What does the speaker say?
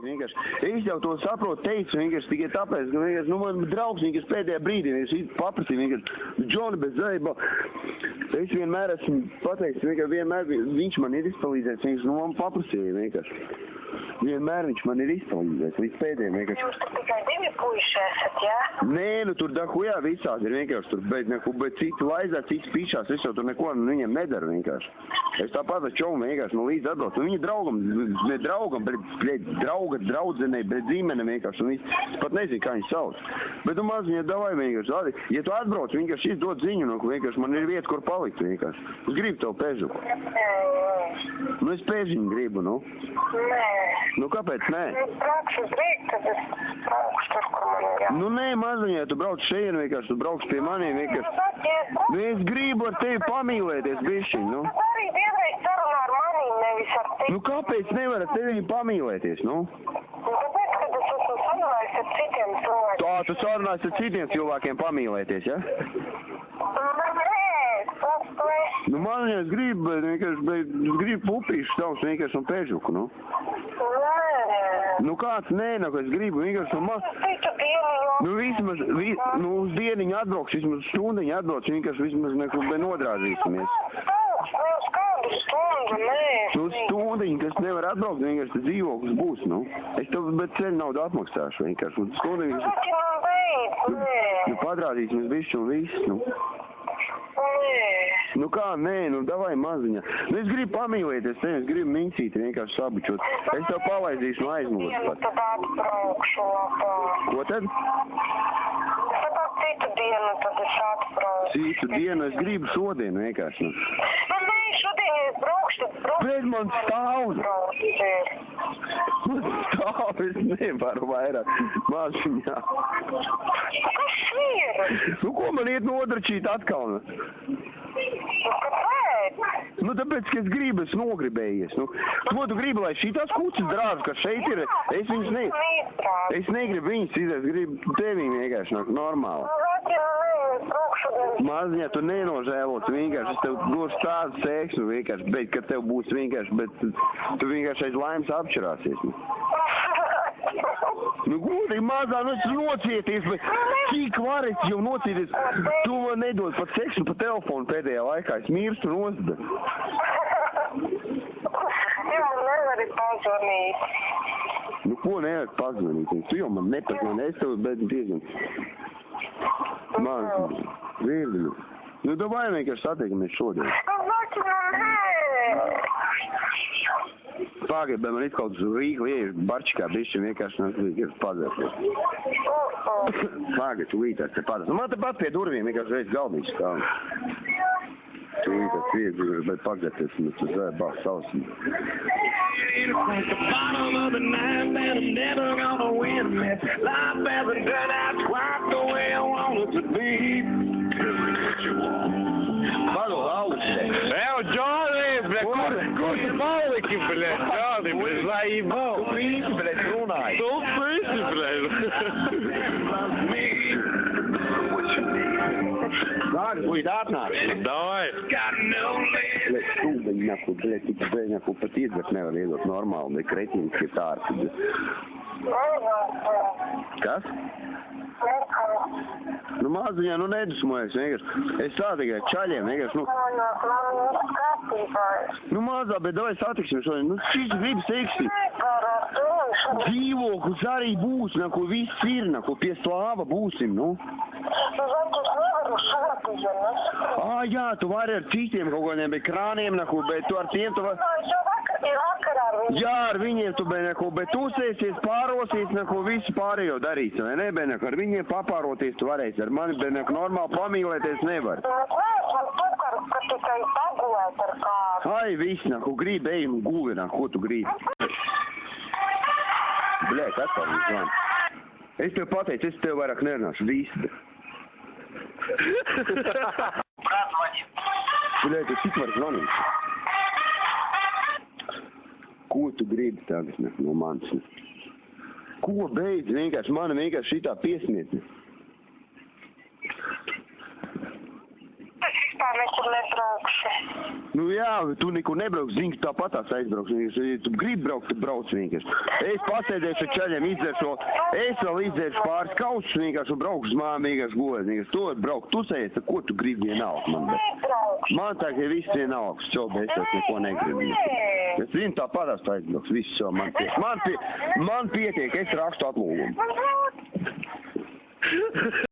vienkārši. Es jau to saprotu, teicu vienkārši tikai tāpēc, ka vienkārši, man draugs vienkārši pēdējā brīdī vienkārši paprasīja vienkārši, Džoni bez zaiba. Es vienmēr esmu pateicis, vienkārši vienmēr viņš man ir izpalīdzējis, vienkārši, man paprasīja vienkārši. Vienmēr viņš man ir izpalīdzējis, līdz pēdējiem vienkārši. Jums tur tikai 2 puiši esat, jā? Nē, tur dahujā visādi ir vienkārši tur, bet citi laizā, citi pīšās, es jau tur neko viņiem nedaru vienkārši. Es tāpat ar čomu vienkārši līdz atbraucu. Viņa draugam, bet draudzenei, bet zīmene vienkārši, un viņš pat nezinu, kā viņš sauc. Bet maz viņa davai vienkārši, ja tu atbrauc, vienkārši izdod ziņu, vienkārši man ir vieta, kur palikt vienkāri. Es gribu tev pežuku. Es pežiņu gribu, Nē. Kāpēc nē? Braukšu brīk, tad es braukšu tur, kur man ir jā. Nē, maziņā, tu brauc šeit vienkārši, tu brauc pie maniem vienkārši. Es gribu ar tevi pamīlēties, bišķiņ, Arī vienreiz sarunā ar manīm, nevis ar tevi. Kāpēc nevar ar tevi pamīlēties, Tāpēc, kad es esmu sarunājis ar citiem cilvēkiem. Tā, tu sarunājies ar citiem cilvēkiem pamīlēties, ja? Man es gribu, gribu pupīšu tavs vienkārši un pēžuku, kāds nē, es gribu vienkārši un vismaz, uz dieniņu atbraukšu, vismaz stundiņu atbraukšu, vienkārši vismaz nodrāzīsimies. Stundiņu, kas nevar atbraukt, vienkārši dzīvoklis būs, Es tev, bet ceļu naudu atmaksāšu vienkārši. Stundiņu, padrādīsimies visu un visu, kā, nē, davai maziņā. Es gribu pamīlēties tevi, es gribu mincīt, vienkārši sabučot. Es tev palaidīšu no aizmūs pat. Tad atbraukšu labāk. Ko tad? Tad citu dienu, tad es atbraukšu. Citu dienu, es gribu šodien vienkārši. Nē, šodien es braukšu, tad braukšu. Bet man stāv. Man stāv, es nevaru vairāk maziņā. Kas ir? Ko man iet nodračīt atkal? Kāpēc? Tāpēc, ka es gribu, es nogribējies. Tu gribi, lai šitās kucis drāžu, kas šeit ir, es viņus es negribu viņus izēt, es gribu tevi vienkārši normāli. Maziņā, tu nenožēlot, vienkārši, es tev došu tādu seksu vienkārši, bet, kad tev būs vienkārši, bet tu vienkārši aiz laimes apšķirāsies. Gudīgi mazā, es nocieties, bet cik var es jau nocieties? Tu man nedod pat seksu pa telefonu pēdējā laikā, es mirstu nozda. Jā, nevari pazvanīt. Ko nevar pazvanīt? Tu jau man nepazvani, es tev diezgan. Man, virkni. Davai vienkārši satiekamies šodien. Pagaid, bet man kaut uz Rīgu iešu barčikā bišķi vienkārši padzēties. Pagaid, tu līdās te padzēties. Man te pat pie durvīm vienkārši reiz galvīgs stāv. Tu līdās viegli, bet padzēties, un tu zēbās sausmi. At the bottom of the ninth, and I'm never gonna win this. Life hasn't turned out quite the way I want it to be. Johnny, kur tu paliki, Johnny, zaibau. Tu visi, runāji. Tu visi, Nāk, būs atnāk. Davai. Stūbeņaku pat iedzert nevar iedot normāli, bet kretīns ir tārki. Kas? Maziņā, nedusmojies vienkārši. Es tā tikai čaļiem vienkārši, mazā, bet davai satiksim šodien. Šis grib seksi. Dzīvoklis arī būs, viss ir, pie slāva būsim, Jā, tu vari ar citiem kaut kādiem krāniem, bet tu ar tiem tu vari... Jā, ar viņiem tu, bet tu sēsies, pārosies, visu pārējo darīs, vai ne, ar viņiem papāroties tu varēsi, ar mani, normāli pamīlēties nevar. Ai, viss, gribi, ej un guvi, ko tu gribi. Bļēt, atkal viņš man. Es tev pateicu, es tev vairāk nerunāšu, viss. Bļēt, tu cik var zvanīt? Ko tu gribi tagad no manis? Ko beidz vienkārši? Mana vienkārši šitā piesniedz. Es vispār nekur nebraukšu. Nu jā, tu nekur nebrauks, zini, ka tāpatās aizbrauks. Ja tu gribi braukt, tu brauc vienkārši. Es pasēdēšu ar čaļiem, izdzeršu, es vēl izdzeršu pāris kausus vienkārši un braukšu uz mājām vienkārši gojas. Tu vari braukt, tu sējies, ko tu gribi vienalga man. Nebraukšu. Man tā, ka viss vienalgs, čobi, es neko negribu. Es zinu, tāpatās tu aizbrauks, viss jau man pietiek. Man pietiek, es rakstu atlūgumu.